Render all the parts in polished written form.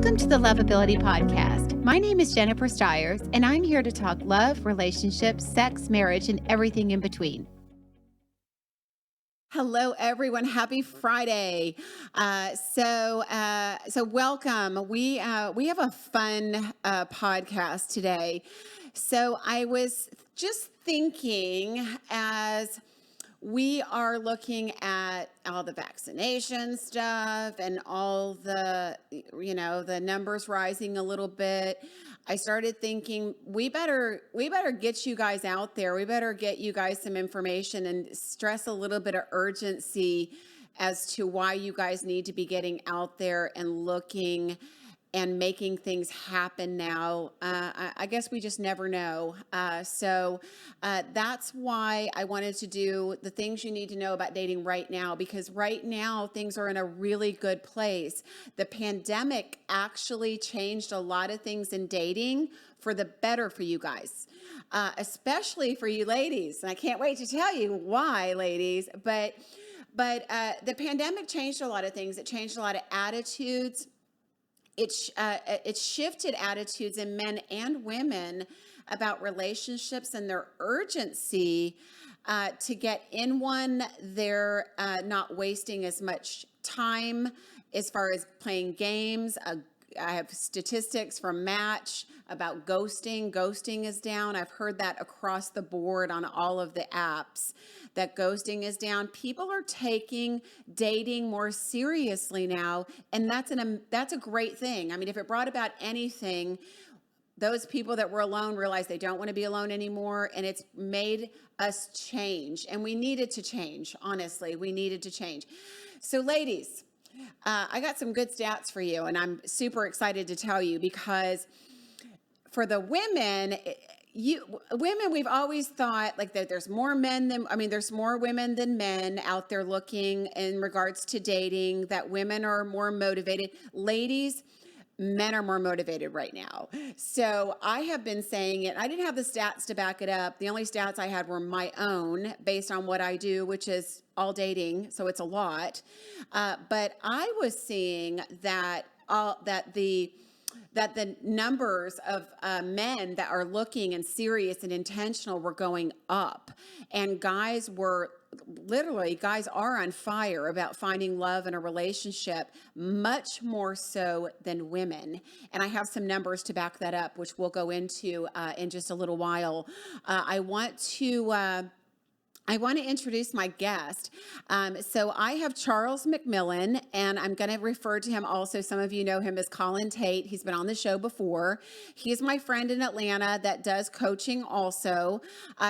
Welcome to the Lovability Podcast. My name is Jennifer Stiers, and I'm here to talk love, relationships, sex, marriage, and everything in between. Hello, everyone. Happy Friday. So welcome. We have a fun podcast today. So I was just thinking as we are looking at all the vaccination stuff and all the, the numbers rising a little bit. I started thinking we better get you guys out there. We better get you guys some information and stress a little bit of urgency as to why you guys need to be getting out there and looking and making things happen now. I guess we just never know. So that's why I wanted to do the things you need to know about dating right now, because right now things are in a really good place. The pandemic actually changed a lot of things in dating for the better for you guys, especially for you ladies. And I can't wait to tell you why, ladies. But the pandemic changed a lot of things. It changed a lot of attitudes. It shifted attitudes in men and women about relationships and their urgency to get in one. They're not wasting as much time as far as playing games. I have statistics from Match about ghosting. Ghosting is down. I've heard that across the board on all of the apps, that ghosting is down. People are taking dating more seriously now, and that's a great thing. I mean, if it brought about anything, those people that were alone realize they don't want to be alone anymore, and it's made us change. And we needed to change. Honestly, we needed to change. So, ladies, I got some good stats for you, and I'm super excited to tell you, because for the women, we've always thought like that there's more women than men out there looking in regards to dating, that women are more motivated. Ladies, men are more motivated right now. So I have been saying it. I didn't have the stats to back it up. The only stats I had were my own based on what I do, which is all dating. So it's a lot. But I was seeing that the numbers of men that are looking and serious and intentional were going up, and guys are on fire about finding love in a relationship, much more so than women. And I have some numbers to back that up, which we'll go into in just a little while. I want to introduce my guest. So I have Charles McMillan, and I'm going to refer to him also. Some of you know him as Colin Tate. He's been on the show before. He's my friend in Atlanta that does coaching also.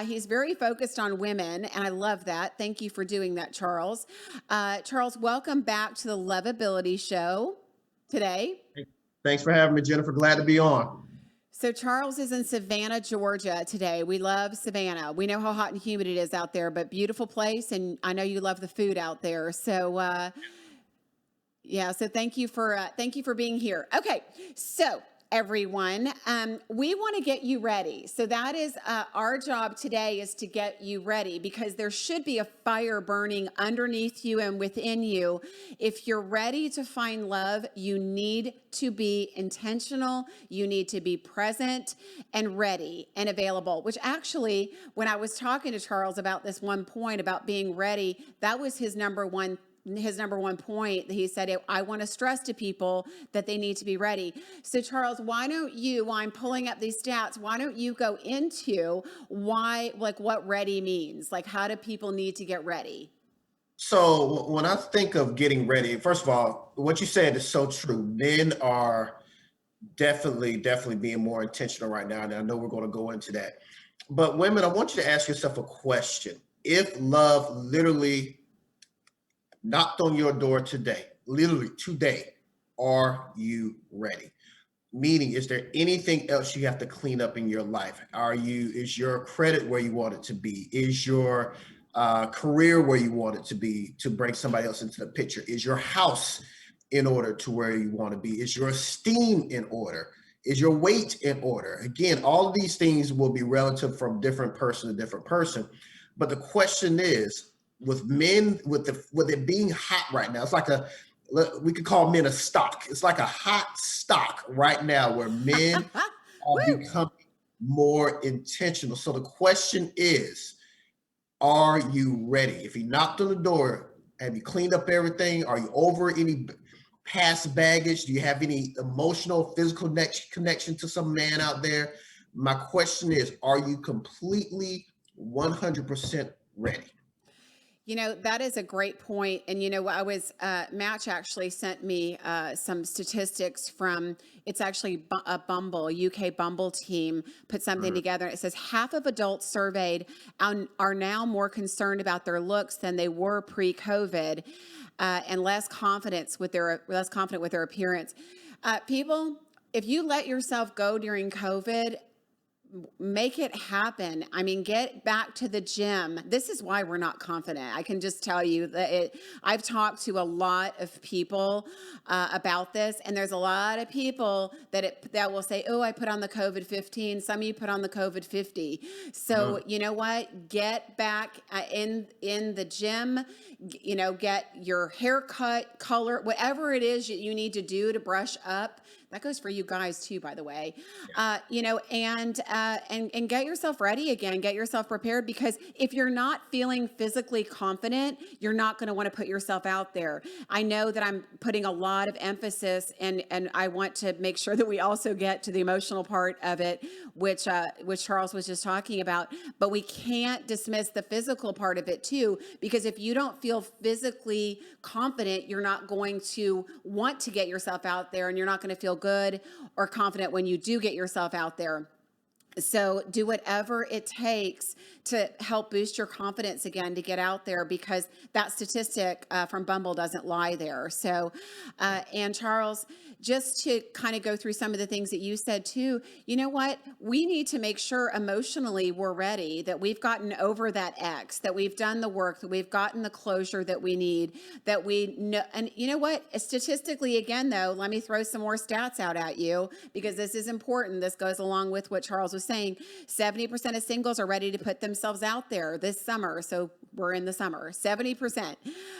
He's very focused on women, and I love that. Thank you for doing that, Charles. Charles, welcome back to the Lovability Show today. Thanks for having me, Jennifer. Glad to be on. So Charles is in Savannah, Georgia today. We love Savannah. We know how hot and humid it is out there, but beautiful place. And I know you love the food out there. So, so thank you for being here. Okay. So everyone, we want to get you ready. So that is our job today, is to get you ready, because there should be a fire burning underneath you and within you. If you're ready to find love, you need to be intentional. You need to be present and ready and available, which actually, when I was talking to Charles about this one point about being ready, that was his number one point. He said, I want to stress to people that they need to be ready. So Charles, why don't you, while I'm pulling up these stats, why don't you go into what ready means? Like, how do people need to get ready? So when I think of getting ready, first of all, what you said is so true. Men are definitely being more intentional right now. And I know we're going to go into that. But women, I want you to ask yourself a question. If love literally knocked on your door today, literally today, are you ready? Meaning, is there anything else you have to clean up in your life? Is your credit where you want it to be? Is your career where you want it to be to bring somebody else into the picture? Is your house in order to where you want to be? Is your esteem in order? Is your weight in order? Again, all of these things will be relative from different person to different person. But the question is, with men, with it being hot right now, it's like we could call men a stock. It's like a hot stock right now where men are Woo! becoming more intentional. So the question is, are you ready? If he knocked on the door, have you cleaned up everything? Are you over any past baggage? Do you have any emotional, physical connection to some man out there? My question is, are you completely 100% ready? That is a great point. And, I was, Match actually sent me some statistics from, it's actually a Bumble, a UK Bumble team put something Mhm. together. It says half of adults surveyed are now more concerned about their looks than they were pre-COVID, and less confident with their appearance. People, if you let yourself go during COVID, make it happen. I mean, get back to the gym. This is why we're not confident. I can just tell you that I've talked to a lot of people about this, and there's a lot of people that will say, "Oh, I put on the COVID 15." Some of you put on the COVID 50. So Mhm. you know what? Get back in the gym. Get your haircut, color, whatever it is that you need to do to brush up. That goes for you guys too, by the way. And get yourself ready again. Get yourself prepared, because if you're not feeling physically confident, you're not going to want to put yourself out there. I know that I'm putting a lot of emphasis, and I want to make sure that we also get to the emotional part of it, which Charles was just talking about. But we can't dismiss the physical part of it too, because if you don't feel physically confident, you're not going to want to get yourself out there, and you're not going to feel good or confident when you do get yourself out there. So do whatever it takes to help boost your confidence again to get out there, because that statistic from Bumble doesn't lie there. So, and Charles, just to kind of go through some of the things that you said too, you know what? We need to make sure emotionally we're ready, that we've gotten over that X, that we've done the work, that we've gotten the closure that we need, that we know. And you know what? Statistically, again, though, let me throw some more stats out at you, because this is important. This goes along with what Charles was saying. 70% of singles are ready to put themselves out there this summer. So we're in the summer. 70%.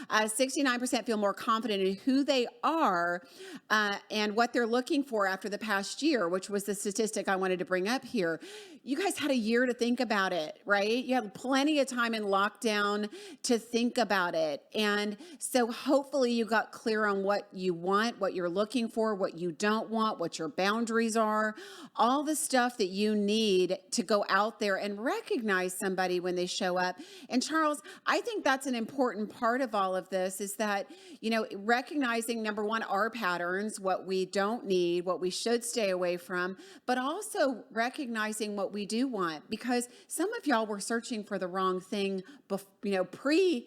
69% feel more confident in who they are and what they're looking for after the past year, which was the statistic I wanted to bring up here. You guys had a year to think about it, right? You had plenty of time in lockdown to think about it. And so hopefully you got clear on what you want, what you're looking for, what you don't want, what your boundaries are, all the stuff that you need to go out there and recognize somebody when they show up. And Charles, I think that's an important part of all of this, is that, recognizing, number one, our patterns, what we don't need, what we should stay away from, but also recognizing what we do want, because some of y'all were searching for the wrong thing, pre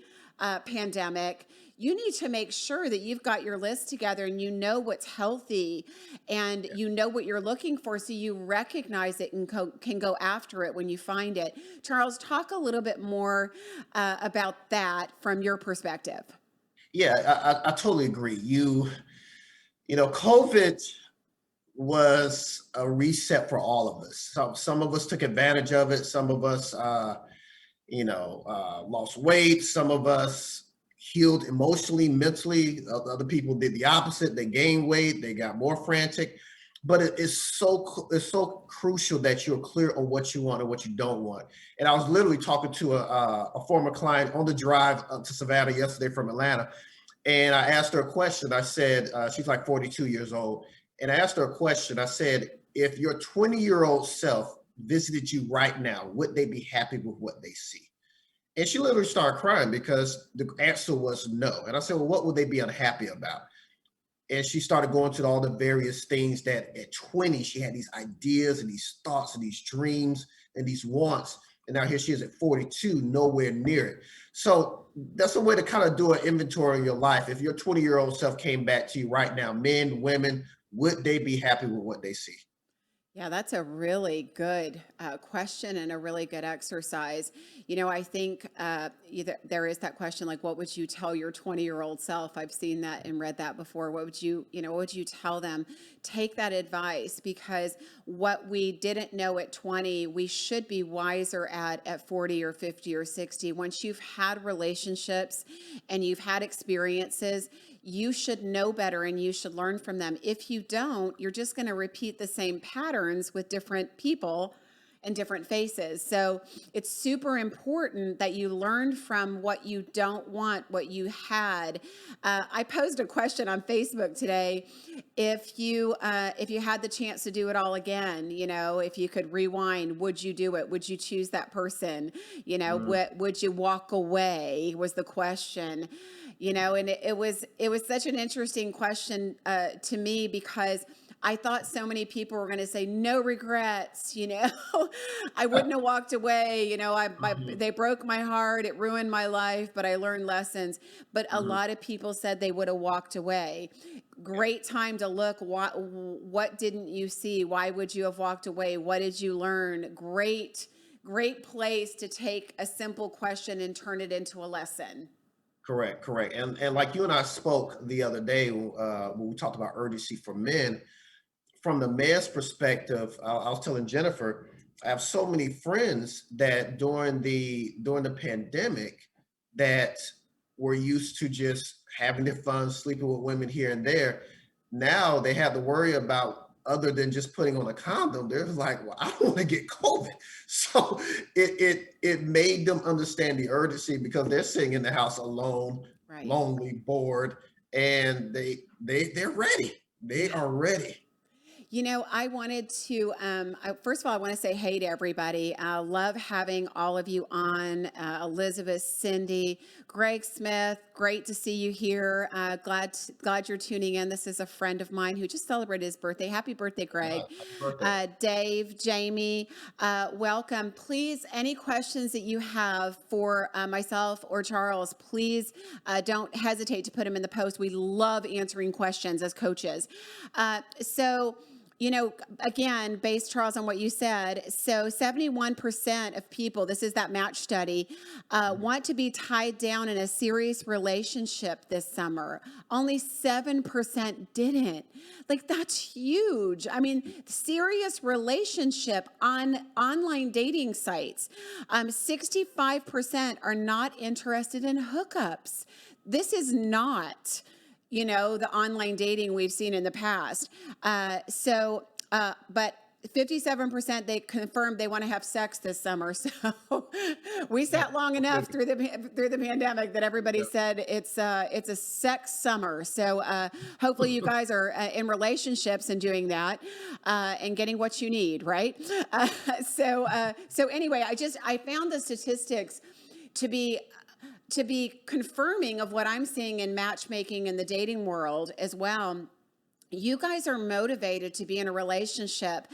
pandemic. You need to make sure that you've got your list together and you know what's healthy and you know what you're looking for, so you recognize it and can go after it when you find it. Charles, talk a little bit more about that from your perspective. Yeah, I totally agree. COVID was a reset for all of us. Some of us took advantage of it. Some of us, lost weight. Some of us healed emotionally, mentally. Other people did the opposite. They gained weight. They got more frantic. But it's so crucial that you're clear on what you want and what you don't want. And I was literally talking to a former client on the drive up to Savannah yesterday from Atlanta, and I asked her a question. I said, she's like 42 years old. And I asked her a question. I said, if your 20-year-old self visited you right now, would they be happy with what they see? And she literally started crying because the answer was no. And I said, well, what would they be unhappy about? And she started going to all the various things that at 20, she had these ideas and these thoughts and these dreams and these wants. And now here she is at 42, nowhere near it. So that's a way to kind of do an inventory of your life. If your 20-year-old self came back to you right now, men, women, would they be happy with what they see? Yeah, that's a really good question and a really good exercise. I think there is that question, like, what would you tell your 20-year-old self? I've seen that and read that before. What would you tell them? Take that advice, because what we didn't know at 20, we should be wiser at 40 or 50 or 60. Once you've had relationships and you've had experiences, you should know better and you should learn from them. If you don't, you're just going to repeat the same patterns with different people and different faces. So it's super important that you learn from what you don't want, what you had. I posed a question on Facebook today. If you had the chance to do it all again, if you could rewind, would you do it? Would you choose that person? Mm, Would you walk away? Was the question. And it was such an interesting question to me, because I thought so many people were going to say no regrets. I wouldn't have walked away. mhm, They broke my heart. It ruined my life, but I learned lessons. But a mhm. lot of people said they would have walked away. Great time to look. What didn't you see? Why would you have walked away? What did you learn? Great place to take a simple question and turn it into a lesson. Correct, correct. And like you and I spoke the other day when we talked about urgency for men, from the man's perspective, I was telling Jennifer, I have so many friends that during the pandemic that were used to just having their fun, sleeping with women here and there. Now they have to worry about other than just putting on a condom. They're like, well, I don't want to get COVID. So it made them understand the urgency because they're sitting in the house alone, Right. lonely, bored, and they're ready. They Yeah. are ready. I wanted to, first of all, I want to say hey to everybody. I love having all of you on. Elizabeth, Cindy, Greg Smith, great to see you here. Glad you're tuning in. This is a friend of mine who just celebrated his birthday. Happy birthday, Greg. Happy birthday. Dave, Jamie, welcome. Please, any questions that you have for myself or Charles, please don't hesitate to put them in the post. We love answering questions as coaches. So, again, based, Charles, on what you said, so 71% of people, this is that match study, want to be tied down in a serious relationship this summer. Only 7% didn't. Like, that's huge. I mean, serious relationship on online dating sites. 65% are not interested in hookups. This is not the online dating we've seen in the past. But 57% they confirmed they want to have sex this summer. So we Yeah. sat long enough through the pandemic that everybody said it's a sex summer. So hopefully you guys are in relationships and doing that and getting what you need, right? So anyway, I found the statistics to be confirming of what I'm seeing in matchmaking in the dating world as well. You guys are motivated to be in a relationship,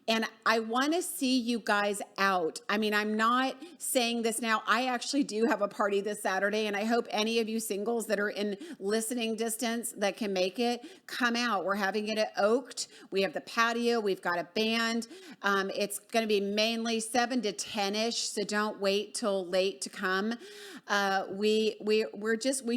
and I want to see you guys out. I mean, I'm not saying this now. I actually do have a party this Saturday, and I hope any of you singles that are in listening distance that can make it, come out. We're having it at Oaked. We have the patio. We've got a band. It's going to be mainly 7 to 10ish, so don't wait till late to come. We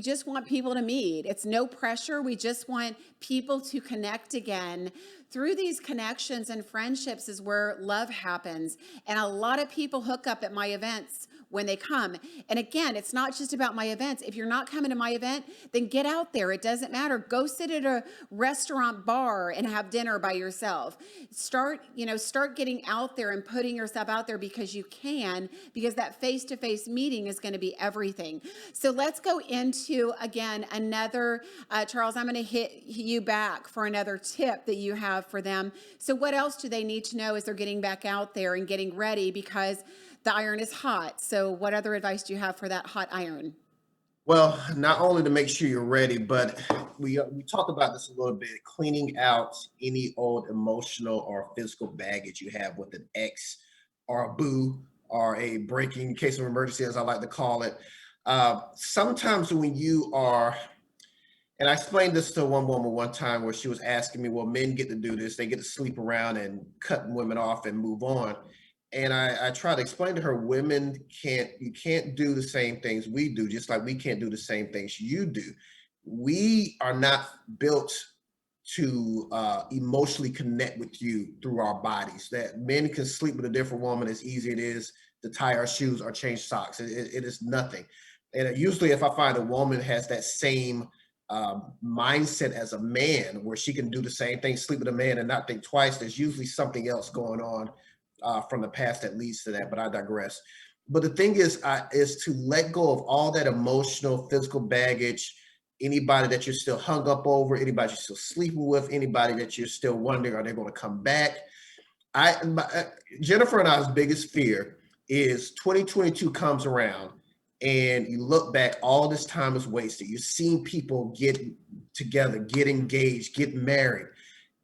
just want people to meet. It's no pressure. We just want people to connect again. Through these connections and friendships is where love happens. And a lot of people hook up at my events when they come. And again, it's not just about my events. If you're not coming to my event, then get out there. It doesn't matter. Go sit at a restaurant bar and have dinner by yourself. Start getting out there and putting yourself out there because you can, because that face-to-face meeting is going to be everything. So let's go into, again, another, Charles, I'm going to hit you back for another tip that you have for them. So what else do they need to know as they're getting back out there and getting ready, because the iron is hot? So what other advice do you have for that hot iron? Well, not only to make sure you're ready, but we talked about this a little bit, cleaning out any old emotional or physical baggage you have with an ex or a boo or a breaking case of emergency, as I like to call it. Sometimes when you are, and I explained this to one woman one time where she was asking me, well, men get to do this, they get to sleep around and cut women off and move on. And I try to explain to her, women you can't do the same things we do, just like we can't do the same things you do. We are not built to emotionally connect with you through our bodies. That men can sleep with a different woman as easy it is to tie our shoes or change socks. It is nothing. And usually, if I find a woman has that same mindset as a man where she can do the same thing, sleep with a man and not think twice. There's usually something else going on from the past that leads to that, but I digress. But the thing is to let go of all that emotional, physical baggage, anybody that you're still hung up over, anybody you're still sleeping with, anybody that you're still wondering, are they going to come back? Jennifer and I's biggest fear is 2022 comes around and you look back, all this time is wasted. You've seen people get together, get engaged, get married.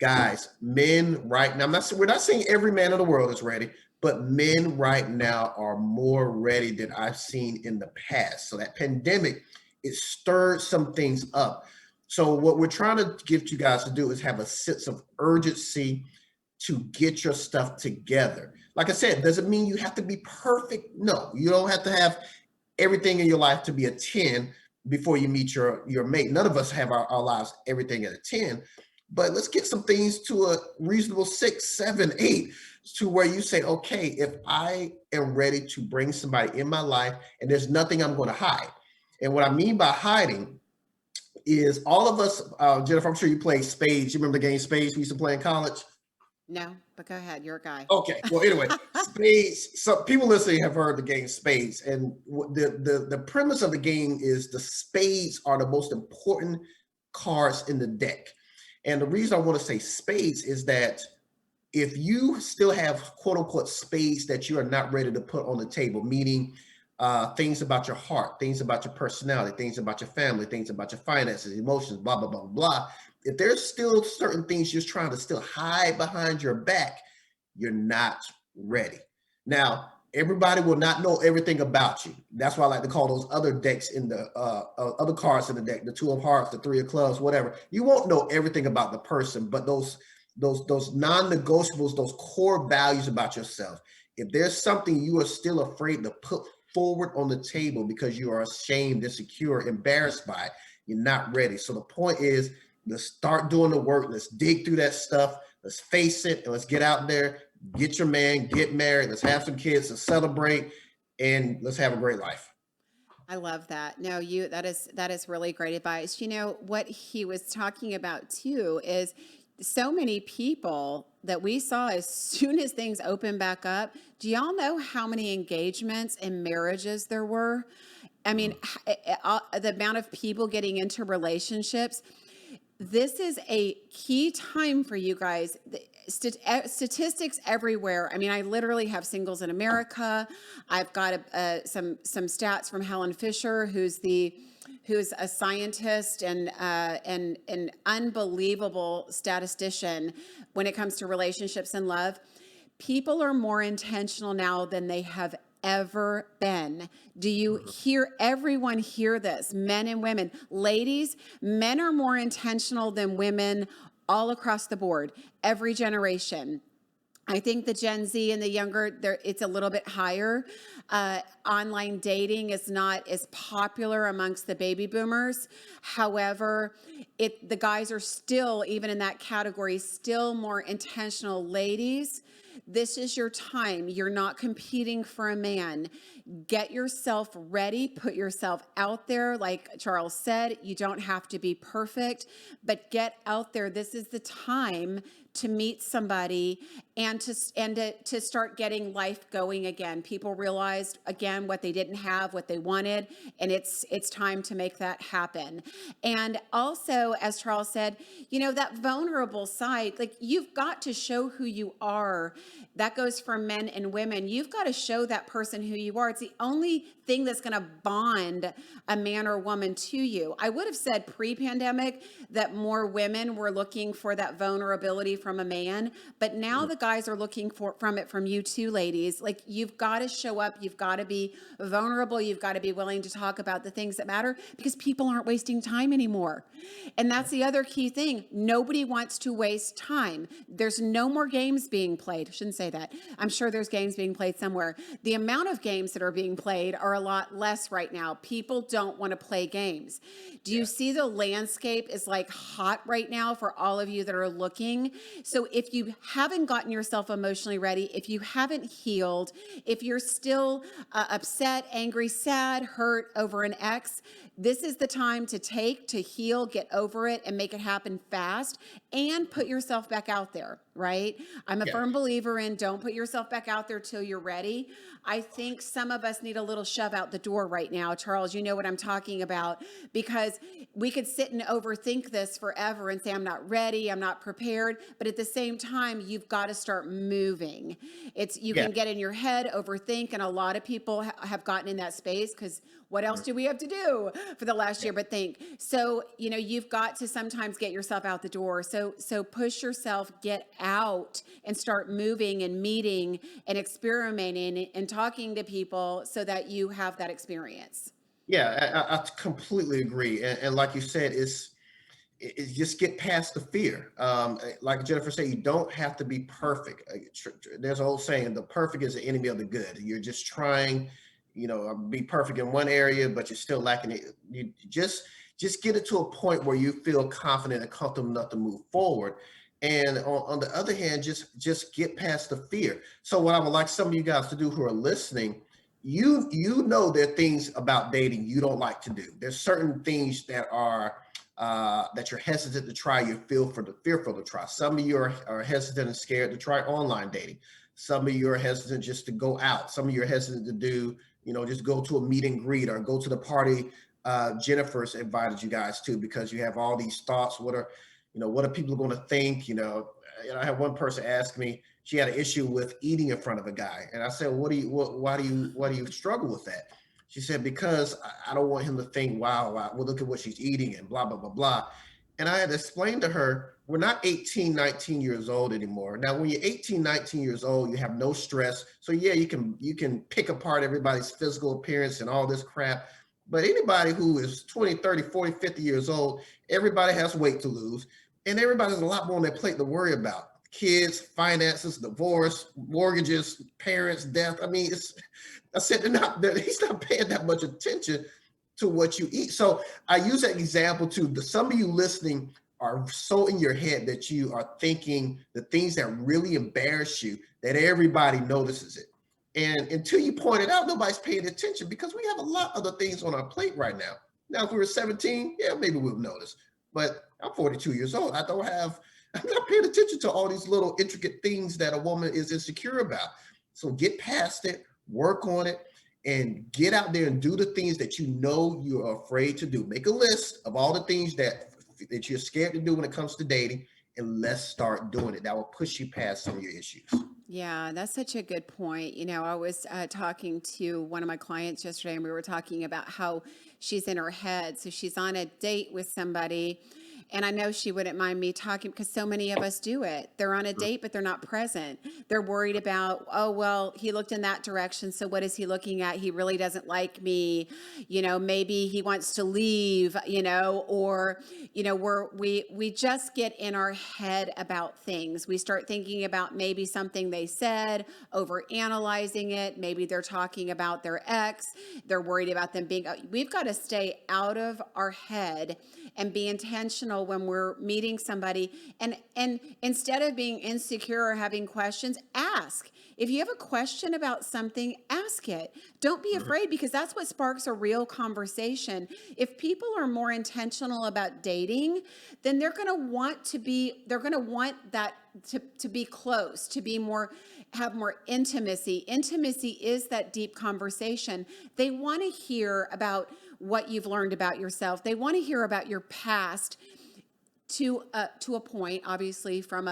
Guys, men right now, we're not saying every man in the world is ready, but men right now are more ready than I've seen in the past. So that pandemic, it stirred some things up. So what we're trying to get you guys to do is have a sense of urgency to get your stuff together. Like I said, doesn't mean you have to be perfect. No, you don't have to have everything in your life to be a 10 before you meet your mate. None of us have our lives everything at a 10, but let's get some things to a reasonable 6, 7, 8, to where you say, okay, if I am ready to bring somebody in my life and there's nothing I'm going to hide. And what I mean by hiding is all of us, Jennifer, I'm sure you played spades. You remember the game spades we used to play in college? No, but go ahead. You're a guy. Okay. Well, anyway, spades. Some people listening have heard the game spades, and the premise of the game is the spades are the most important cards in the deck. And the reason I want to say spades is that if you still have quote unquote spades that you are not ready to put on the table, meaning things about your heart, things about your personality, things about your family, things about your finances, emotions, blah, blah, blah, blah. If there's still certain things you're trying to still hide behind your back, you're not ready. Now, everybody will not know everything about you. That's why I like to call those other decks in the other cards in the deck, the 2 of hearts, the 3 of clubs, whatever. You won't know everything about the person, but those non-negotiables, those core values about yourself. If there's something you are still afraid to put forward on the table because you are ashamed, insecure, embarrassed by it, you're not ready. So the point is, let's start doing the work. Let's dig through that stuff. Let's face it, and let's get out there, get your man, get married. Let's have some kids, let's celebrate, and let's have a great life. I love that. No, that is really great advice. You know, what he was talking about too is so many people that we saw as soon as things opened back up. Do y'all know how many engagements and marriages there were? I mean, the amount of people getting into relationships. This is a key time for you guys. Statistics everywhere. I mean, I literally have Singles in America. I've got some stats from Helen Fisher, who's a scientist and an unbelievable statistician when it comes to relationships and love. People are more intentional now than they have ever been. Do you hear everyone hear this? Men and women, ladies, men are more intentional than women all across the board, every generation. I think the Gen Z and the younger, it's a little bit higher. Online dating is not as popular amongst the baby boomers. However, the guys are still, even in that category, still more intentional. Ladies, this is your time. You're not competing for a man. Get yourself ready. Put yourself out there. Like Charles said, you don't have to be perfect, but get out there. This is the time to meet somebody and to start getting life going again. People realized again what they didn't have, what they wanted, and it's time to make that happen. And also, as Charles said, you know, that vulnerable side, like you've got to show who you are. That goes for men and women. You've got to show that person who you are. It's the only thing that's going to bond a man or woman to you. I would have said pre-pandemic that more women were looking for that vulnerability from a man, but now the guys are looking from you too, ladies. Like you've got to show up, you've got to be vulnerable, you've got to be willing to talk about the things that matter because people aren't wasting time anymore. And that's the other key thing. Nobody wants to waste time. There's no more games being played. I shouldn't say that. I'm sure there's games being played somewhere. The amount of games that are being played are a lot less right now. People don't want to play games. Do you see the landscape is like hot right now for all of you that are looking? So if you haven't gotten yourself emotionally ready, if you haven't healed, if you're still upset, angry, sad, hurt over an ex, this is the time to heal, get over it, and make it happen fast, and put yourself back out there, right? I'm a Yeah. firm believer in don't put yourself back out there till you're ready. I think some of us need a little shove out the door right now. Charles, you know what I'm talking about, because we could sit and overthink this forever and say, I'm not ready, I'm not prepared. But at the same time, you've got to start moving. You Yeah. can get in your head, overthink, and a lot of people have gotten in that space because what else do we have to do for the last year but think? So, you've got to sometimes get yourself out the door. So push yourself, get out and start moving and meeting and experimenting and talking to people so that you have that experience. Yeah, I completely agree. And like you said, it's just get past the fear. Like Jennifer said, you don't have to be perfect. There's an old saying, the perfect is the enemy of the good. You're just trying, be perfect in one area, but you're still lacking it. You just get it to a point where you feel confident and comfortable enough to move forward. And on the other hand, just get past the fear. So what I would like some of you guys to do who are listening, you know there are things about dating you don't like to do. There's certain things that you're hesitant to try. You're fearful to try. Some of you are hesitant and scared to try online dating. Some of you are hesitant just to go out. Some of you are hesitant to do, just go to a meet and greet or go to the party Jennifer's invited you guys to, because you have all these thoughts. What are people going to think? I had one person ask me, she had an issue with eating in front of a guy. And I said, why do you struggle with that? She said, because I don't want him to think, wow, well, look at what she's eating and blah, blah, blah, blah. And I had to explain to her, we're not 18, 19 years old anymore. Now, when you're 18, 19 years old, you have no stress. So yeah, you can pick apart everybody's physical appearance and all this crap. But anybody who is 20, 30, 40, 50 years old, everybody has weight to lose. And everybody has a lot more on their plate to worry about. Kids, finances, divorce, mortgages, parents, death. I mean, I said he's not paying that much attention to what you eat. So I use that example too. Some of you listening are so in your head that you are thinking the things that really embarrass you, that everybody notices it. And until you point it out, nobody's paying attention, because we have a lot of other things on our plate right now. Now, if we were 17, yeah, maybe we'll notice. But I'm 42 years old. I'm not paying attention to all these little intricate things that a woman is insecure about. So get past it, work on it, and get out there and do the things that you're afraid to do. Make a list of all the things that you're scared to do when it comes to dating, and let's start doing it. That will push you past some of your issues. Yeah, that's such a good point. I was talking to one of my clients yesterday, and we were talking about how she's in her head. So she's on a date with somebody, and I know she wouldn't mind me talking because so many of us do it. They're on a date, but they're not present. They're worried about, oh, well, he looked in that direction. So what is he looking at? He really doesn't like me. Maybe he wants to leave, or, we just get in our head about things. We start thinking about maybe something they said, over analyzing it. Maybe they're talking about their ex. They're worried about them we've got to stay out of our head and be intentional when we're meeting somebody. And instead of being insecure or having questions, ask. If you have a question about something, ask it. Don't be afraid, because that's what sparks a real conversation. If people are more intentional about dating, then they're going to want that to be close, have more intimacy. Intimacy is that deep conversation. They want to hear about what you've learned about yourself. They want to hear about your past to a point, obviously, from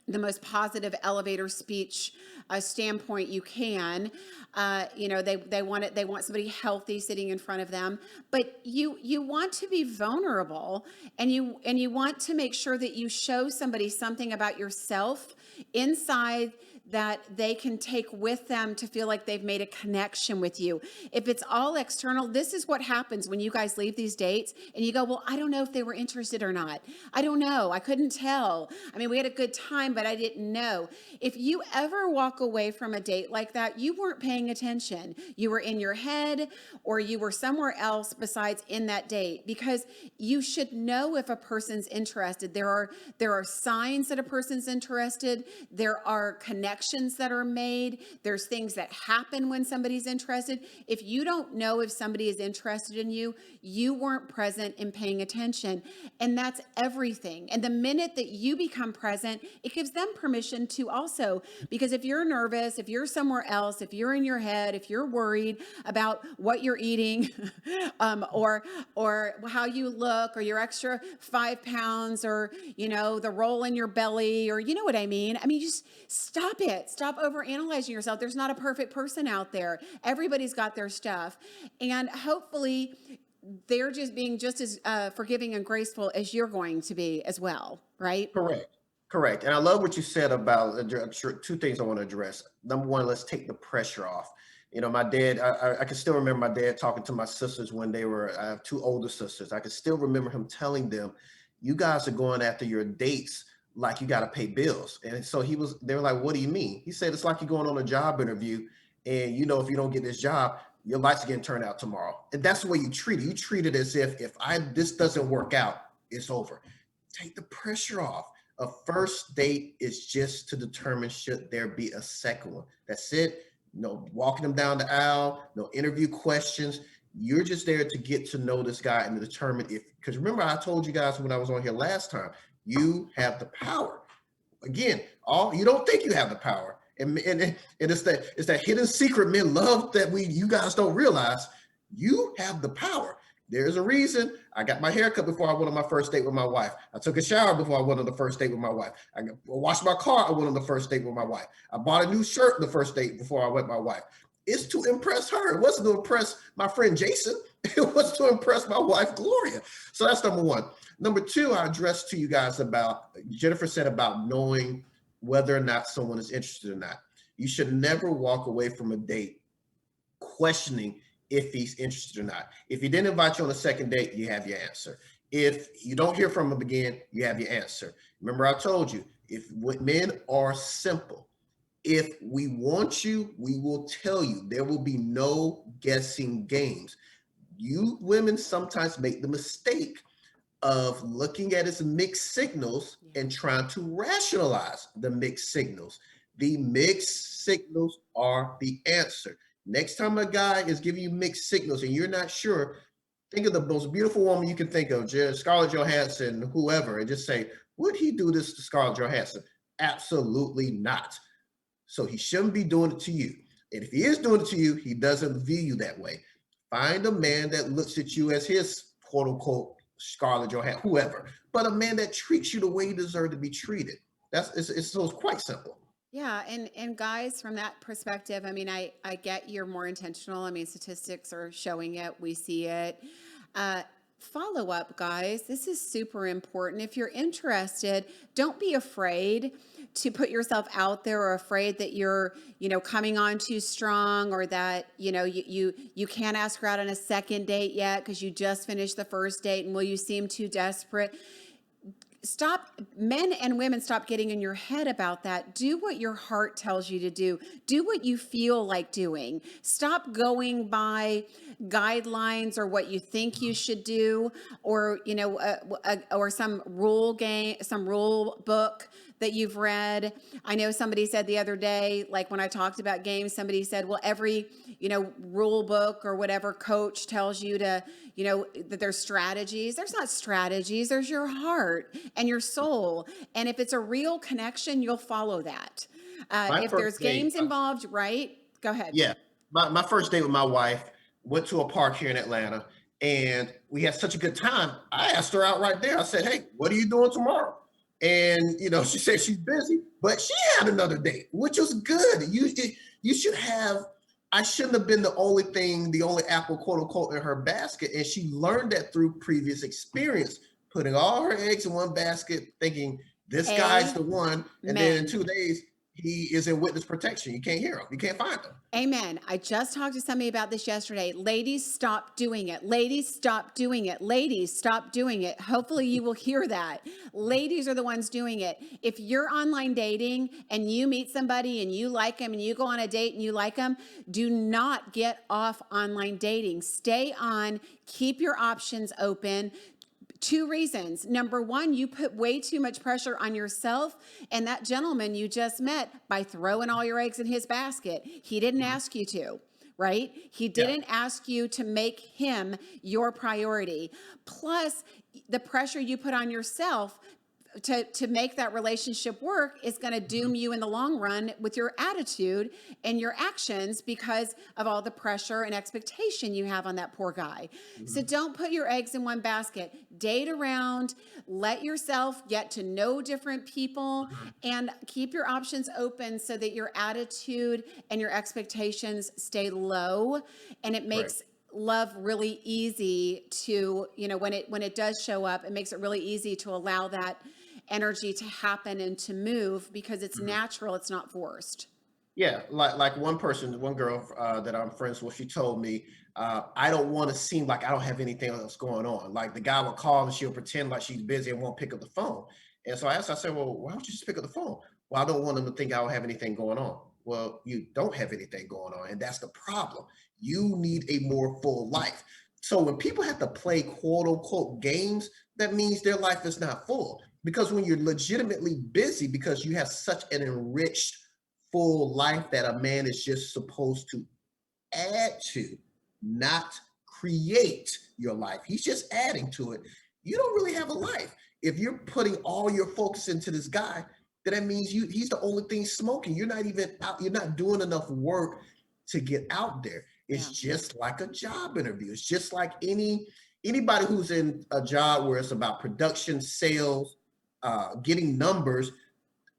the most positive elevator speech standpoint you can. They want somebody healthy sitting in front of them, but you want to be vulnerable, and you want to make sure that you show somebody something about yourself inside that they can take with them to feel like they've made a connection with you. If it's all external, this is what happens when you guys leave these dates and you go, well, I don't know if they were interested or not. I don't know. I couldn't tell. I mean, we had a good time, but I didn't know. If you ever walk away from a date like that, you weren't paying attention. You were in your head or you were somewhere else besides in that date, because you should know if a person's interested. There are signs that a person's interested. There are connections that are made. There's things that happen when somebody's interested. If you don't know if somebody is interested in you, you weren't present and paying attention. And that's everything. And the minute that you become present, it gives them permission to also, because if you're nervous, if you're somewhere else, if you're in your head, if you're worried about what you're eating, or how you look, or your extra 5 pounds, or the roll in your belly, or you know what I mean. I mean, just stop it. Stop overanalyzing yourself. There's not a perfect person out there. Everybody's got their stuff, and hopefully they're just being just as forgiving and graceful as you're going to be as well, right? Correct. And I love what you said about two things I want to address. Number one, let's take the pressure off. My dad, I can still remember my dad talking to my sisters when I have two older sisters. I can still remember him telling them, you guys are going after your dates like you got to pay bills. And so they were like, what do you mean? He said, it's like you're going on a job interview and if you don't get this job, your lights are getting turned out tomorrow. And that's the way you treat it. You treat it as if this doesn't work out, it's over. Take the pressure off. A first date is just to determine should there be a second one. That's it. No walking them down the aisle, no interview questions. You're just there to get to know this guy and to determine because remember, I told you guys when I was on here last time, you have the power. Again, you don't think you have the power. And it's that hidden secret men love that you guys don't realize. You have the power. There's a reason I got my hair cut before I went on my first date with my wife. I took a shower before I went on the first date with my wife. I washed my car. I went on the first date with my wife. I bought a new shirt the first date before I went with my wife. It's to impress her. It wasn't to impress my friend Jason. It was to impress my wife, Gloria. So that's number one. Number two, I addressed to you guys Jennifer said about knowing whether or not someone is interested or not. You should never walk away from a date questioning if he's interested or not. If he didn't invite you on a second date, you have your answer. If you don't hear from him again, you have your answer. Remember, I told you, men are simple. If we want you, we will tell you. There will be no guessing games. You women sometimes make the mistake of looking at his mixed signals and trying to rationalize the mixed signals. The mixed signals are the answer. Next time a guy is giving you mixed signals and you're not sure, think of the most beautiful woman you can think of, Scarlett Johansson, whoever, and just say, would he do this to Scarlett Johansson? Absolutely not. So he shouldn't be doing it to you. And if he is doing it to you, he doesn't view you that way. Find a man that looks at you as his quote unquote Scarlett Johansson, whoever, but a man that treats you the way you deserve to be treated. It's quite simple. Yeah, and guys, from that perspective, I mean, I get you're more intentional. I mean, statistics are showing it. We see it. Follow up, guys. This is super important. If you're interested, don't be afraid to put yourself out there, or afraid that you're, coming on too strong, or that, you can't ask her out on a second date yet because you just finished the first date, and will you seem too desperate? Men and women, stop getting in your head about that. Do what your heart tells you to do. Do what you feel like doing. Stop going by guidelines or what you think you should do, or, or some rule book that you've read. I know somebody said the other day, like when I talked about games, somebody said, well, every, rule book or whatever coach tells you to, that there's strategies. There's not strategies. There's your heart and your soul. And if it's a real connection, you'll follow that. If there's games involved, right? Go ahead. Yeah. My first date with my wife, went to a park here in Atlanta, and we had such a good time. I asked her out right there. I said, hey, what are you doing tomorrow? And, she said she's busy, but she had another date, which was good. You should have, I shouldn't have been the only apple, quote unquote, in her basket. And she learned that through previous experience, putting all her eggs in one basket, thinking this guy's the one. And then in 2 days, he is in witness protection. You can't hear him. You can't find him. Amen. I just talked to somebody about this yesterday. Ladies, stop doing it. Ladies, stop doing it. Ladies, stop doing it. Hopefully, you will hear that. Ladies are the ones doing it. If you're online dating and you meet somebody and you like them and you go on a date and you like them, do not get off online dating. Stay on, keep your options open. Two reasons. Number one, you put way too much pressure on yourself and that gentleman you just met by throwing all your eggs in his basket. He didn't ask you to, right? He didn't ask you to make him your priority. Plus, the pressure you put on yourself to make that relationship work is going to doom you in the long run with your attitude and your actions because of all the pressure and expectation you have on that poor guy. So don't put your eggs in one basket. Date around, let yourself get to know different people, and keep your options open so that your attitude and your expectations stay low, and it makes love really easy to, when it does show up, it makes it really easy to allow that energy to happen and to move because it's natural, it's not forced. Yeah, like one person, one girl that I'm friends with, she told me, I don't want to seem like I don't have anything else going on. Like the guy will call and she'll pretend like she's busy and won't pick up the phone. And so I said, well, why don't you just pick up the phone? Well, I don't want them to think I don't have anything going on. Well, you don't have anything going on, and that's the problem. You need a more full life. So when people have to play quote unquote games, that means their life is not full. Because when you're legitimately busy because you have such an enriched full life that a man is just supposed to add to, not create your life. He's just adding to it. You don't really have a life. If you're putting all your focus into this guy, then that means he's the only thing smoking. You're not even out, you're not doing enough work to get out there. It's just like a job interview. It's just like anybody who's in a job where it's about production, sales, getting numbers.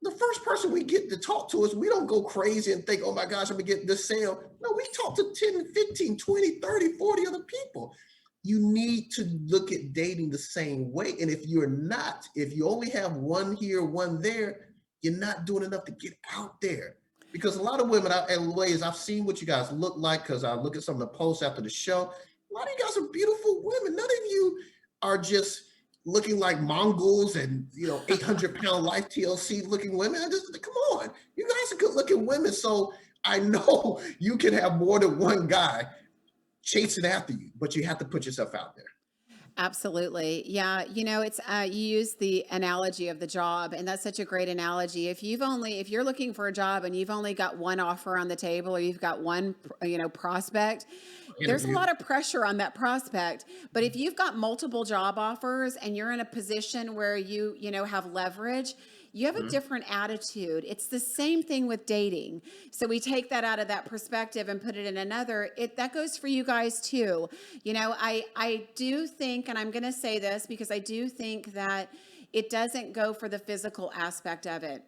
The first person we get to talk to is we don't go crazy and think, oh my gosh, I'm gonna get this sale. No, we talk to 10, 15, 20, 30, 40 other people. You need to look at dating the same way. And if you're not, if you only have one here, one there, you're not doing enough to get out there. Because a lot of women, and ladies, I've seen what you guys look like because I look at some of the posts after the show. A lot of you guys are beautiful women. None of you are just looking like Mongols and 800-pound life TLC looking women. Come on, you guys are good looking women. So I know you can have more than one guy chasing after you, but you have to put yourself out there. Absolutely. Yeah. It's, you use the analogy of the job, and that's such a great analogy. If you're looking for a job and you've only got one offer on the table, or you've got one, prospect, there's a lot of pressure on that prospect. But if you've got multiple job offers and you're in a position where you have leverage, you have a different attitude. It's the same thing with dating. So we take that out of that perspective and put it in another. That goes for you guys too. I do think, and I'm going to say this because I do think that it doesn't go for the physical aspect of it.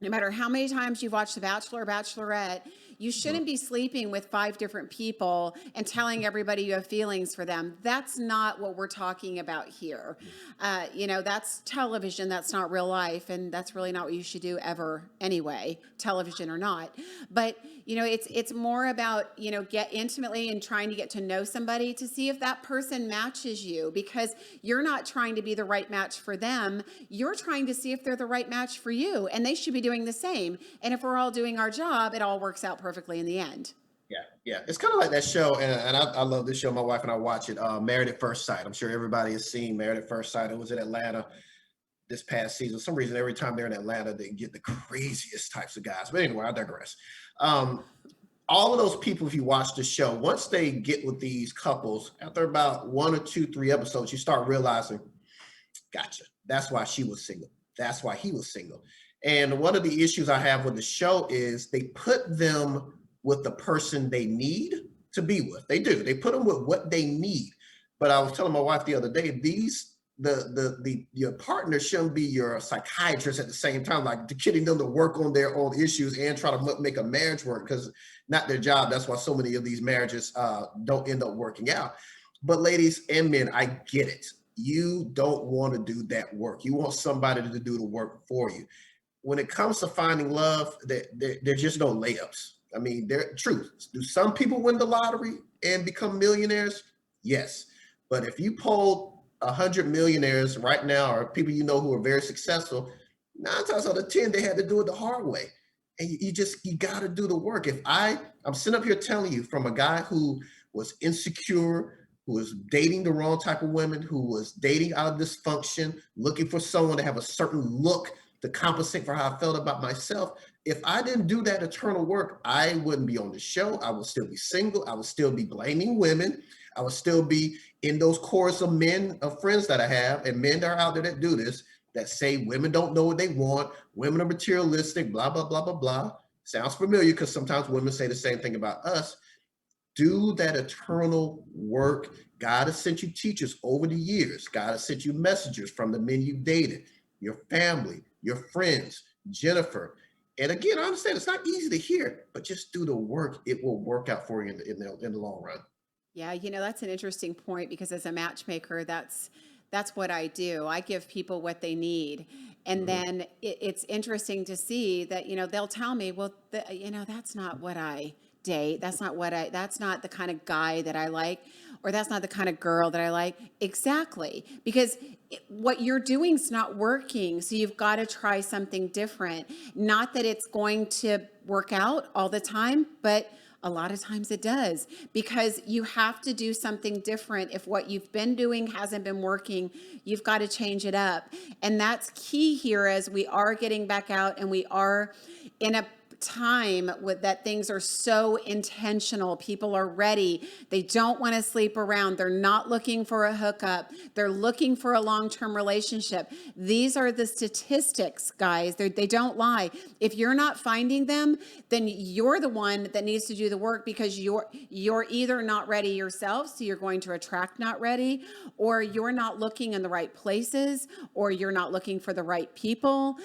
No matter how many times you've watched The Bachelor or Bachelorette, you shouldn't be sleeping with 5 different people and telling everybody you have feelings for them. That's not what we're talking about here. That's television. That's not real life. And that's really not what you should do ever anyway, television or not. But, it's more about, get intimately and trying to get to know somebody to see if that person matches you, because you're not trying to be the right match for them. You're trying to see if they're the right match for you, and they should be doing the same. And if we're all doing our job, it all works out perfectly in the end. Yeah. It's kind of like that show, and I love this show. My wife and I watch it, Married at First Sight. I'm sure everybody has seen Married at First Sight. It was in Atlanta this past season. For some reason, every time they're in Atlanta, they get the craziest types of guys. But anyway, I digress. All of those people, if you watch the show, once they get with these couples, after about 1 or 2, 3 episodes, you start realizing, gotcha. That's why she was single. That's why he was single. And one of the issues I have with the show is they put them with the person they need to be with. They do. They put them with what they need. But I was telling my wife the other day, your partner shouldn't be your psychiatrist at the same time, like getting them to work on their own issues and try to make a marriage work, because not their job. That's why so many of these marriages don't end up working out. But ladies and men, I get it. You don't want to do that work. You want somebody to do the work for you. when it comes to finding love, there's just no layups. I mean, there truth. Do some people win the lottery and become millionaires? Yes. But if you polled 100 millionaires right now, or people you know who are very successful, 9 times out of 10 they had to do it the hard way. And you got to do the work. I'm sitting up here telling you from a guy who was insecure, who was dating the wrong type of women, who was dating out of dysfunction, looking for someone to have a certain look to compensate for how I felt about myself. If I didn't do that eternal work, I wouldn't be on the show. I would still be single. I would still be blaming women. I would still be in those chorus of men, of friends that I have, and men that are out there that do this, that say women don't know what they want, women are materialistic, blah, blah, blah, blah, blah. Sounds familiar because sometimes women say the same thing about us. Do that eternal work. God has sent you teachers over the years. God has sent you messengers from the men you dated, your family, your friends, Jennifer. And again, I understand it's not easy to hear, but just do the work. It will work out for you in the long run. Yeah, that's an interesting point because as a matchmaker, that's what I do. I give people what they need. And Mhm. then it's interesting to see that, they'll tell me, well, that's not what I date. That's not the kind of guy that I like, or that's not the kind of girl that I like. Exactly. Because what you're doing is not working. So you've got to try something different. Not that it's going to work out all the time, but a lot of times it does, because you have to do something different. If what you've been doing hasn't been working, you've got to change it up. And that's key here as we are getting back out and we are in a time with that things are so intentional. People are ready. They don't want to sleep around. They're not looking for a hookup. They're looking for a long-term relationship. These are the statistics, guys. They don't lie. If you're not finding them, then you're the one that needs to do the work, because you're either not ready yourself, so you're going to attract not ready, or you're not looking in the right places, or you're not looking for the right people.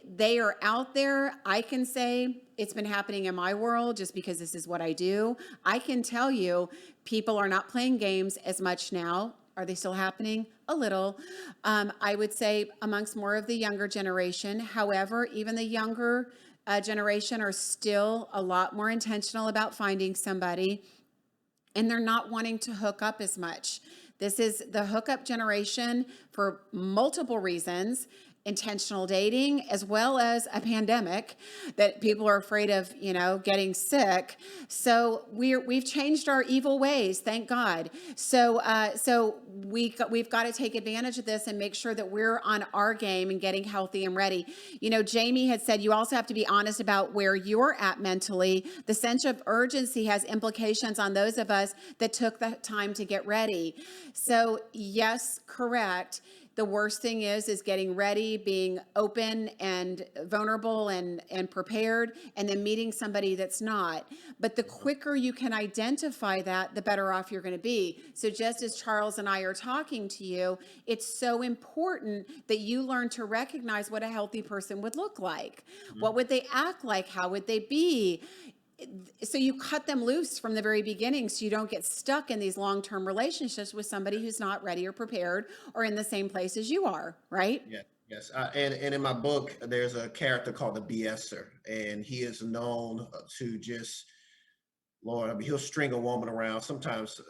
They are out there. I can say it's been happening in my world just because this is what I do. I can tell you people are not playing games as much now. Are they still happening? A little. I would say amongst more of the younger generation. However, even the younger generation are still a lot more intentional about finding somebody, and they're not wanting to hook up as much. This is the hookup generation for multiple reasons: intentional dating, as well as a pandemic that people are afraid of, getting sick. So we've changed our evil ways, thank God. So we've got to take advantage of this and make sure that we're on our game and getting healthy and ready. Jamie had said you also have to be honest about where you're at mentally. The sense of urgency has implications on those of us that took the time to get ready. So yes, correct. The worst thing is getting ready, being open and vulnerable and prepared, and then meeting somebody that's not. But the quicker you can identify that, the better off you're going to be. So just as Charles and I are talking to you, it's so important that you learn to recognize what a healthy person would look like. What would they act like? How would they be? So you cut them loose from the very beginning, so you don't get stuck in these long-term relationships with somebody who's not ready or prepared or in the same place as you are, right? Yeah, yes. And in my book, there's a character called the BSer, and he is known to just, Lord, I mean, he'll string a woman around sometimes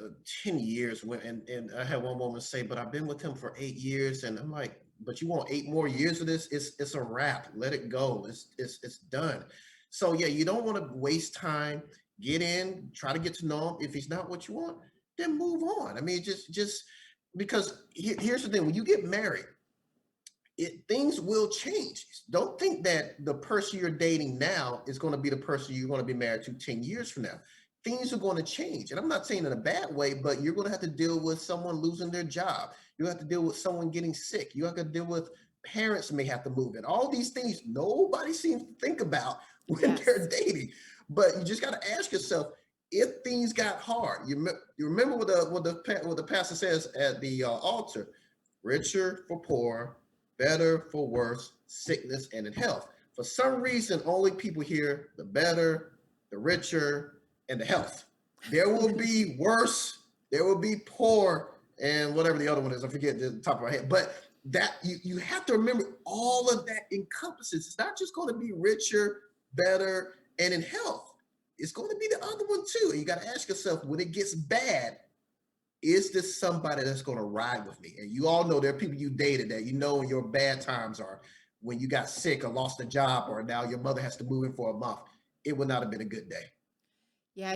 10 years. And I had one woman say, but I've been with him for 8 years. And I'm like, but you want 8 more years of this? It's a wrap. Let it go. It's done. So yeah, you don't want to waste time. Get in, try to get to know him. If he's not what you want, then move on. I mean, just because here's the thing: when you get married, things will change. Don't think that the person you're dating now is going to be the person you're going to be married to 10 years from now. Things are going to change. And I'm not saying in a bad way, but you're going to have to deal with someone losing their job. You have to deal with someone getting sick. You have to deal with parents may have to move in. All these things nobody seems to think about when Yes. they're dating. But you just got to ask yourself, if things got hard, you remember what the pastor says at the altar: richer for poor, better for worse, sickness and in health. For some reason, only people hear the better, the richer, and the health. There will be worse, there will be poor, and whatever the other one is. I forget the top of my head. But that you have to remember all of that encompasses. It's not just going to be richer, better, and in health. It's going to be the other one too. And you got to ask yourself, when it gets bad, is this somebody that's going to ride with me? And you all know there are people you dated that you know when your bad times are, when you got sick or lost a job, or now your mother has to move in for a month. It would not have been a good day. Yeah,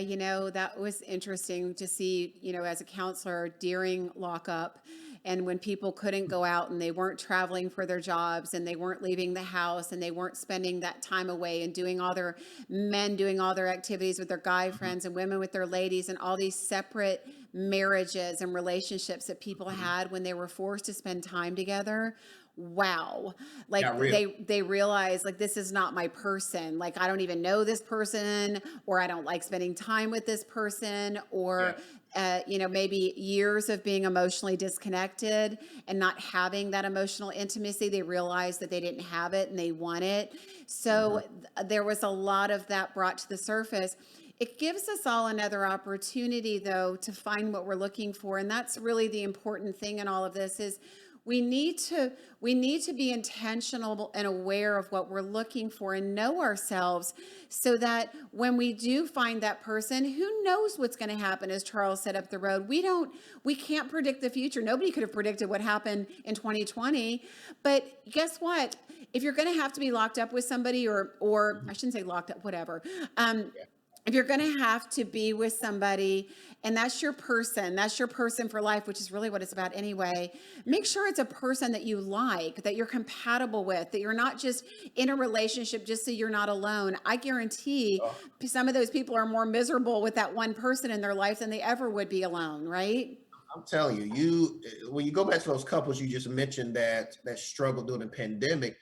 that was interesting to see, as a counselor during lockup and when people couldn't go out and they weren't traveling for their jobs and they weren't leaving the house and they weren't spending that time away and doing all their men doing all their activities with their guy Mhm, friends and women with their ladies and all these separate marriages and relationships that people mhm. had when they were forced to spend time together. Wow. Like Got real. they realize like this is not my person. Like I don't even know this person, or I don't like spending time with this person, Yeah. or maybe years of being emotionally disconnected and not having that emotional intimacy. They realized that they didn't have it and they want it. Mhm. So there was a lot of that brought to the surface. It gives us all another opportunity, though, to find what we're looking for, and that's really the important thing in all of this is we need to we need to be intentional and aware of what we're looking for and know ourselves so that when we do find that person, who knows what's going to happen, as Charles said up the road. We can't predict the future. Nobody could have predicted what happened in 2020. But guess what? If you're going to have to be locked up with somebody, or Mhm. I shouldn't say locked up, whatever. Um, Yeah. if you're going to have to be with somebody and that's your person for life, which is really what it's about anyway, make sure it's a person that you like, that you're compatible with, that you're not just in a relationship just so you're not alone. I guarantee Oh, some of those people are more miserable with that one person in their life than they ever would be alone, right? I'm telling you, when you go back to those couples you just mentioned that struggled during the pandemic,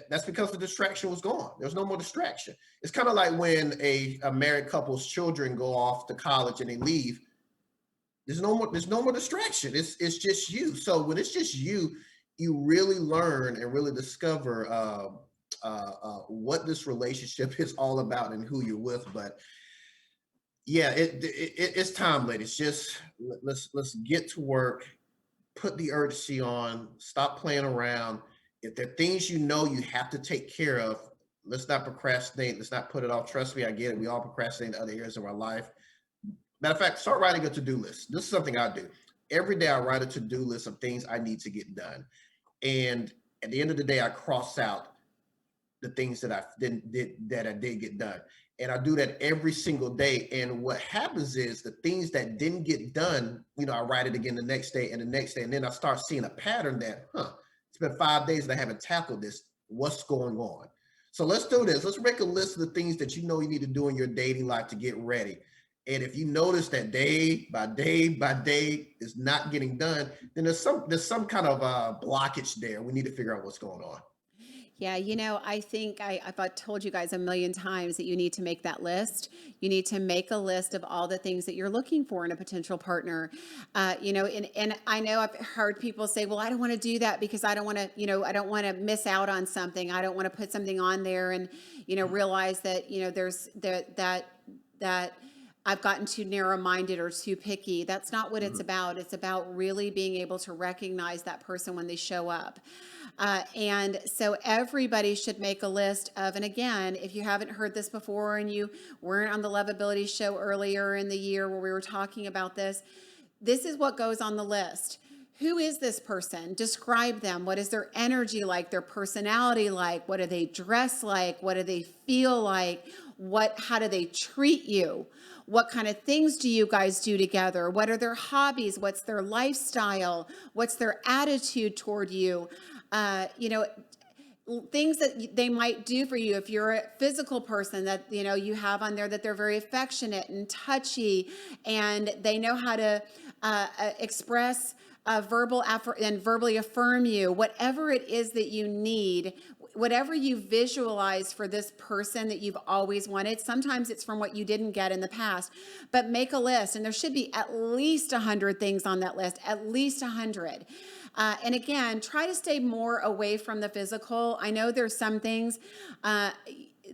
that's because the distraction was gone. There's no more distraction. It's kind of like when a married couple's children go off to college and they leave. There's no more distraction. It's just you. So when it's just you, you really learn and really discover what this relationship is all about and who you're with. But yeah, it's time, ladies. Just let's get to work, put the urgency on, stop playing around. If there are things you know you have to take care of, let's not procrastinate. Let's not put it off. Trust me, I get it. We all procrastinate in other areas of our life. Matter of fact, start writing a to-do list. This is something I do. Every day I write a to-do list of things I need to get done. And at the end of the day, I cross out the things that I did get done. And I do that every single day. And what happens is the things that didn't get done, I write it again the next day and the next day. And then I start seeing a pattern that, it's been 5 days and I haven't tackled this. What's going on? So let's do this. Let's make a list of the things that you know you need to do in your dating life to get ready. And if you notice that day by day by day is not getting done, then there's some kind of blockage there. We need to figure out what's going on. Yeah, I think I've told you guys a million times that you need to make that list. You need to make a list of all the things that you're looking for in a potential partner. And I know I've heard people say, well, I don't want to do that because I don't want to, I don't want to miss out on something. I don't want to put something on there and, realize that, there's that I've gotten too narrow minded or too picky. That's not what it's Mhm. about. It's about really being able to recognize that person when they show up. And so everybody should make a list of, and again, if you haven't heard this before and you weren't on the Lovability show earlier in the year where we were talking about this is what goes on the list. Who is this person? Describe them. What is their energy like? Their personality like? What do they dress like? What do they feel like? How do they treat you? What kind of things do you guys do together? What are their hobbies? What's their lifestyle? What's their attitude toward you? Uh, you know, things that they might do for you if you're a physical person that you have on there that they're very affectionate and touchy and they know how to express and verbally affirm you, whatever it is that you need, whatever you visualize for this person that you've always wanted. Sometimes it's from what you didn't get in the past, but make a list, and there should be at least 100 things on that list, at least 100. And again, try to stay more away from the physical. I know there's some things. Uh,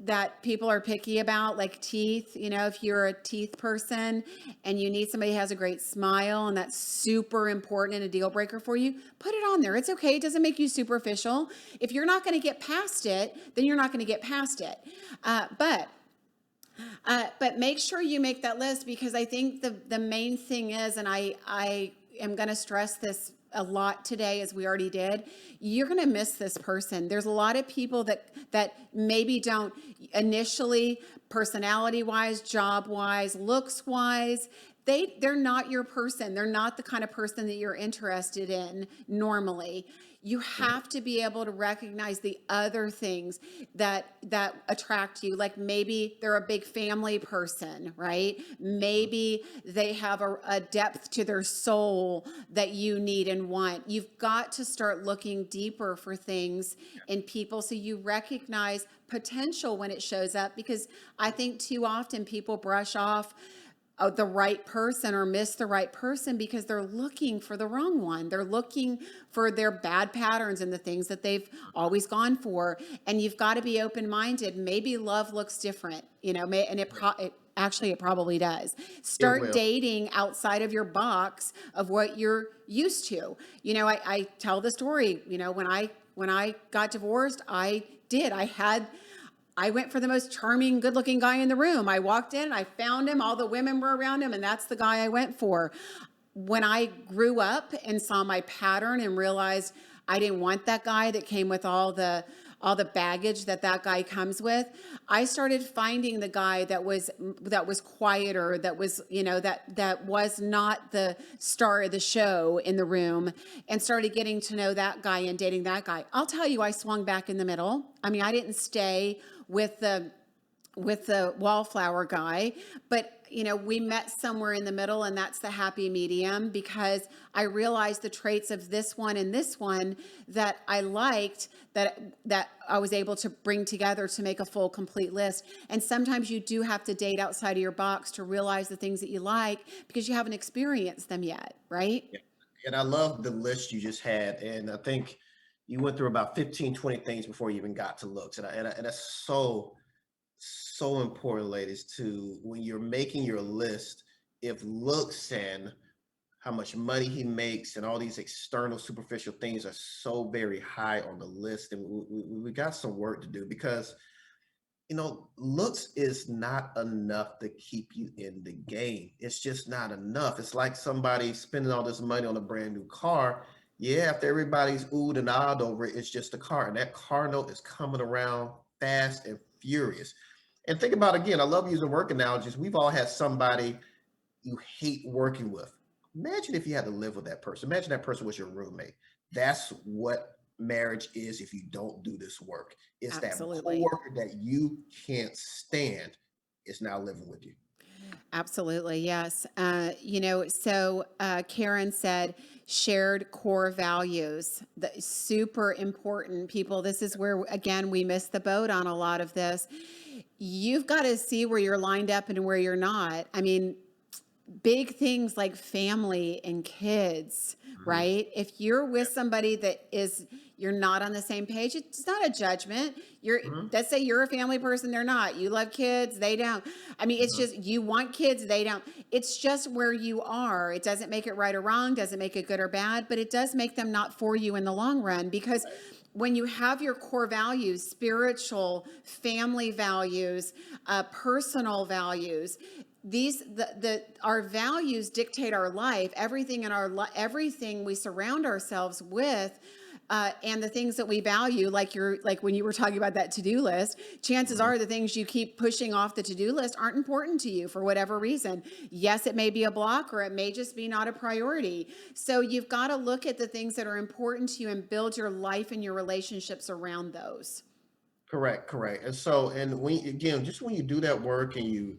that people are picky about, like teeth. You know, if you're a teeth person and you need somebody who has a great smile and that's super important and a deal breaker for you, put it on there. It's okay. It doesn't make you superficial. If you're not going to get past it, then you're not going to get past it. But make sure you make that list, because I think the main thing is, and I am going to stress this a lot today, as we already did, you're going to miss this person. There's a lot of people that maybe don't initially, personality wise, job wise, looks wise, they're not your person. They're not the kind of person that you're interested in normally. You have to be able to recognize the other things that attract you. Like maybe they're a big family person, right? Maybe they have a depth to their soul that you need and want. You've got to start looking deeper for things in people so you recognize potential when it shows up, because I think too often people brush off the right person or miss the right person because they're looking for the wrong one. They're looking for their bad patterns and the things that they've always gone for. And you've got to be open-minded. Maybe love looks different, and it probably does. Start dating outside of your box of what you're used to. I tell the story, when I got divorced, I went for the most charming, good-looking guy in the room. I walked in, I found him, all the women were around him, and that's the guy I went for. When I grew up and saw my pattern and realized I didn't want that guy that came with all the baggage that guy comes with, I started finding the guy that was quieter, that was, that was not the star of the show in the room, and started getting to know that guy and dating that guy. I'll tell you, I swung back in the middle. I mean, I didn't stay with the wallflower guy, but we met somewhere in the middle, and that's the happy medium, because I realized the traits of this one and this one that I liked, that I was able to bring together to make a full, complete list. And sometimes you do have to date outside of your box to realize the things that you like, because you haven't experienced them yet, right? Yeah. And I love the list you just had. And I think you went through about 15, 20 things before you even got to looks. And that's so important, ladies, to when you're making your list, if looks and how much money he makes and all these external superficial things are so very high on the list, and we got some work to do, because looks is not enough to keep you in the game. It's just not enough. It's like somebody spending all this money on a brand new car. Yeah, after everybody's oohed and ahed over it, it's just a car. And that car note is coming around fast and furious. And think about, again, I love using work analogies. We've all had somebody you hate working with. Imagine if you had to live with that person. Imagine that person was your roommate. That's what marriage is if you don't do this work. It's that Absolutely. coworker that you can't stand is now living with you. Absolutely. Yes. Karen said shared core values, super important, people. This is where, again, we miss the boat on a lot of this. You've got to see where you're lined up and where you're not. I mean, big things like family and kids, Mhm. right? If you're with somebody you're not on the same page, it's not a judgment. Mhm. Let's say you're a family person, they're not. You love kids, they don't. I mean, it's Mhm. just, you want kids, they don't. It's just where you are. It doesn't make it right or wrong, doesn't make it good or bad, but it does make them not for you in the long run, because when you have your core values, spiritual, family values, personal values, our values dictate our life. Everything in everything we surround ourselves with, and the things that we value, like when you were talking about that to-do list, chances Mhm. are the things you keep pushing off the to-do list aren't important to you for whatever reason. Yes, it may be a block, or it may just be not a priority. So you've got to look at the things that are important to you and build your life and your relationships around those. Correct, correct. And so, and when again, just when you do that work and you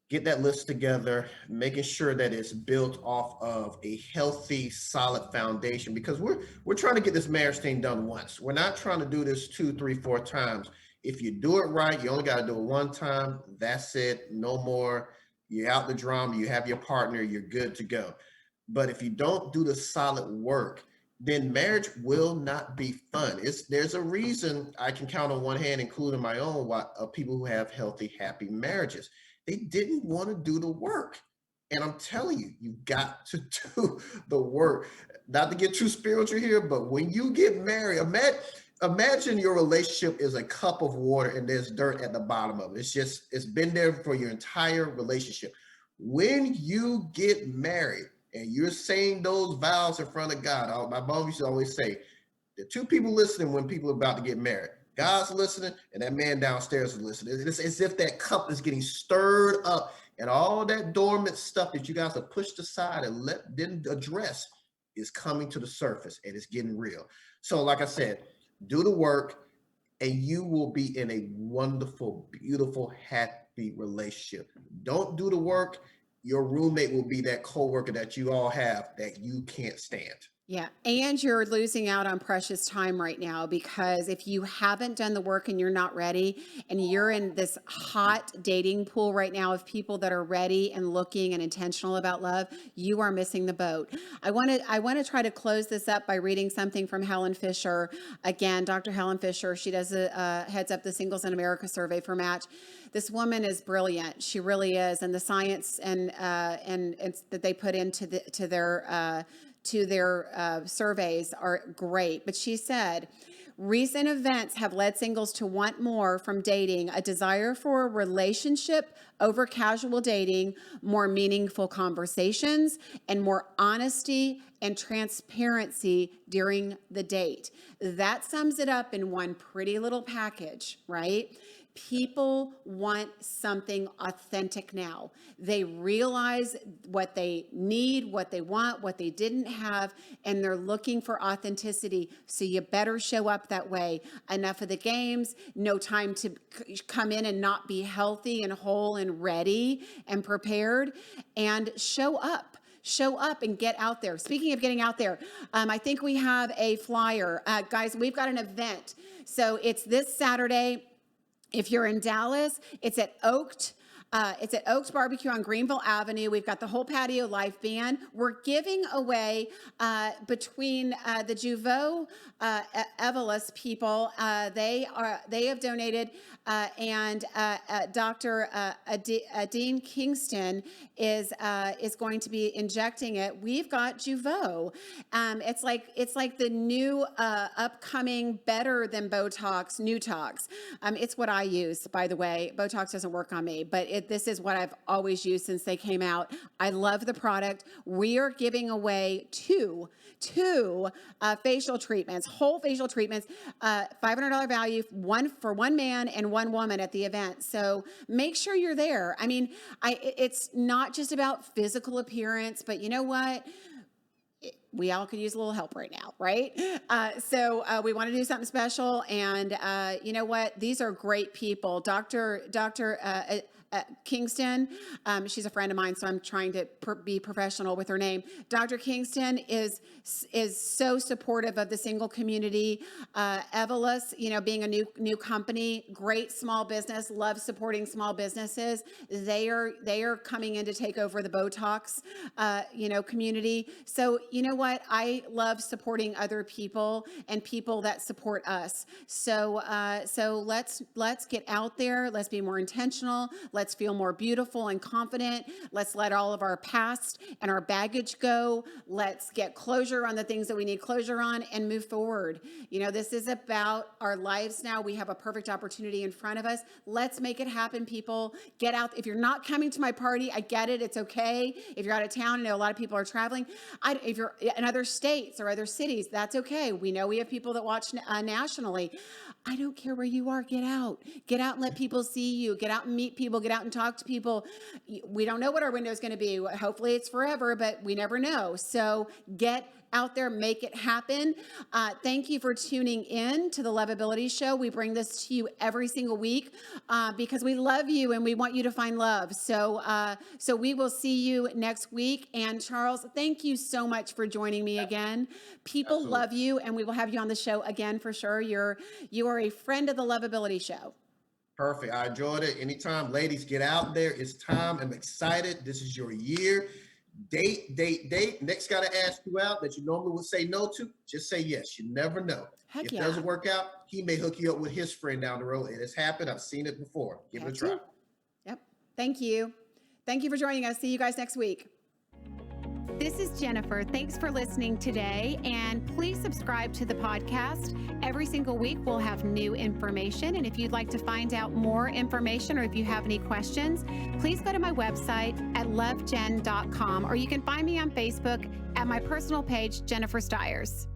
get that list together, making sure that it's built off of a healthy, solid foundation, because we're trying to get this marriage thing done once. We're not trying to do this two, three, four times. If you do it right, you only got to do it one time. That's it. No more. You're out the drama. You have your partner. You're good to go. But if you don't do the solid work, then marriage will not be fun. There's a reason I can count on one hand, including my own, why people who have healthy, happy marriages. They didn't want to do the work. And I'm telling you, you got to do the work. Not to get too spiritual here, but when you get married, imagine your relationship is a cup of water and there's dirt at the bottom of it. It's been there for your entire relationship. When you get married and you're saying those vows in front of God, my mom used to always say, the two people listening when people are about to get married. God's listening, and that man downstairs is listening. It's as if that cup is getting stirred up, and all that dormant stuff that you guys have pushed aside and didn't address is coming to the surface, and it's getting real. So, like I said, do the work, and you will be in a wonderful, beautiful, happy relationship. Don't do the work. Your roommate will be that coworker that you all have that you can't stand. Yeah. And you're losing out on precious time right now, because if you haven't done the work and you're not ready, and you're in this hot dating pool right now of people that are ready and looking and intentional about love, you are missing the boat. I want to try to close this up by reading something from Helen Fisher. Again, Dr. Helen Fisher, she does heads up the Singles in America survey for Match. This woman is brilliant. She really is. And the science and that they put into their surveys are great. But she said, recent events have led singles to want more from dating: a desire for a relationship over casual dating, more meaningful conversations, and more honesty and transparency during the date. That sums it up in one pretty little package, right? People want something authentic now. They realize what they need, what they want, what they didn't have, and they're looking for authenticity. So you better show up that way. Enough of the games, no time to come in and not be healthy and whole and ready and prepared, and show up. Show up and get out there. Speaking of getting out there, I think we have a flyer. Guys, we've got an event. So it's this Saturday. If you're in Dallas, it's at Oaks. It's at Oaks Barbecue on Greenville Avenue. We've got the whole patio live band. We're giving away between the Juvo Evolus people. They have donated, and Dr. Dean Kingston is going to be injecting it. We've got Juvo. It's like the new upcoming, better than Botox, Newtox. It's what I use, by the way. Botox doesn't work on me, but this is what I've always used since they came out. I love the product. We are giving away two facial treatments, whole facial treatments, $500 value, one for one man and one woman at the event. So make sure you're there. I mean, it's not just about physical appearance, but you know what? We all could use a little help right now, right? So we want to do something special. And you know what? These are great people. Dr. Kingston, she's a friend of mine, so I'm trying to be professional with her name. Dr. Kingston is so supportive of the single community. Evolus, being a new company, great small business, loves supporting small businesses. They are coming in to take over the Botox, community. So you know what? I love supporting other people and people that support us. So let's get out there. Let's be more intentional. Let's feel more beautiful and confident. Let's let all of our past and our baggage go. Let's get closure on the things that we need closure on and move forward. This is about our lives now. We have a perfect opportunity in front of us. Let's make it happen, people. Get out. If you're not coming to my party, I get it. It's okay. If you're out of town, I know a lot of people are traveling. If you're in other states or other cities, that's okay. We know we have people that watch nationally. I don't care where you are. Get out. Get out and let people see you. Get out and meet people. Get out and talk to people. We don't know what our window is going to be. Hopefully it's forever, but we never know. So get out there, make it happen. Thank you for tuning in to the Lovability Show. We bring this to you every single week because we love you and we want you to find love. So we will see you next week. And Charles, thank you so much for joining me again. People Absolutely. love you, and we will have you on the show again for sure. You are a friend of the Lovability Show. Perfect. I enjoyed it. Anytime, ladies, get out there. It's time. I'm excited. This is your year. Date. Next guy to ask you out that you normally would say no to, just say yes. You never know. Heck If yeah. it doesn't work out, he may hook you up with his friend down the road. It has happened. I've seen it before. Give it a try. Yep. Thank you. Thank you for joining us. See you guys next week. This is Jennifer. Thanks for listening today. And please subscribe to the podcast. Every single week, we'll have new information. And if you'd like to find out more information or if you have any questions, please go to my website at lovejen.com, or you can find me on Facebook at my personal page, Jennifer Stiers.